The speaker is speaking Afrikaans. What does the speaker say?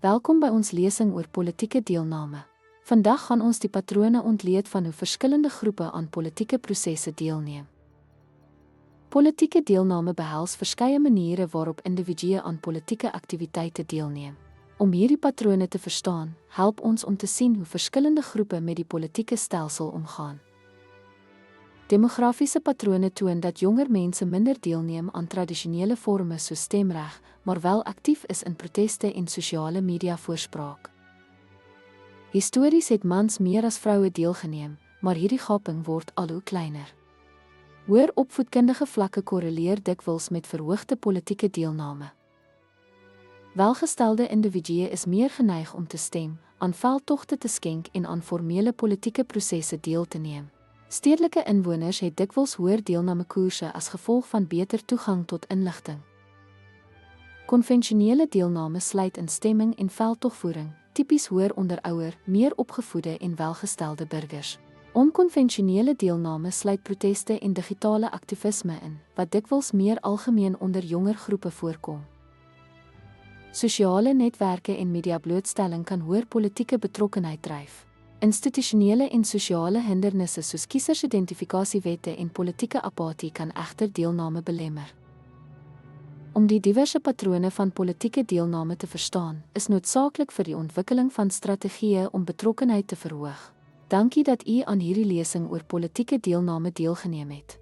Welkom by ons lesing oor politieke deelname. Vandag gaan ons die patrone ontleed van hoe verskillende groepe aan politieke prosesse deelneem. Politieke deelname behels verskeie maniere waarop individue aan politieke aktiwiteite deelneem. Om hierdie patrone te verstaan, help ons om te sien hoe verskillende groepe met die politieke stelsel omgaan. Demografiese patrone toon dat jonger mense minder deelneem aan tradisionele vorme soos stemreg, maar wel aktief is in proteste en sosiale media voorspraak. Histories het mans meer as vroue deelgeneem, maar hierdie gaping word al hoe kleiner. Hoër opvoedkundige vlakke korreleer dikwels met verhoogde politieke deelname. Welgestelde individue is meer geneig om te stem, aan veldtogte te skenk en aan formele politieke prosesse deel te neem. Stedelike inwoners het dikwels hoër deelnamekoerse as gevolg van beter toegang tot inligting. Konvensionele deelname sluit in stemming en veldtogvoering, tipies hoër onder ouer, meer opgevoede en welgestelde burgers. Onkonvensionele deelname sluit proteste en digitale aktivisme in, wat dikwels meer algemeen onder jonger groepe voorkom. Sosiale netwerke en mediablootstelling kan hoër politieke betrokkenheid dryf. Institusionele en sosiale hindernisse soos kiesersidentifikasiewette en politieke apatie kan egter deelname belemmer. Om die diverse patrone van politieke deelname te verstaan, is noodsaaklik vir die ontwikkeling van strategieë om betrokkenheid te verhoog. Dankie dat u aan hierdie lesing oor politieke deelname deelgeneem het.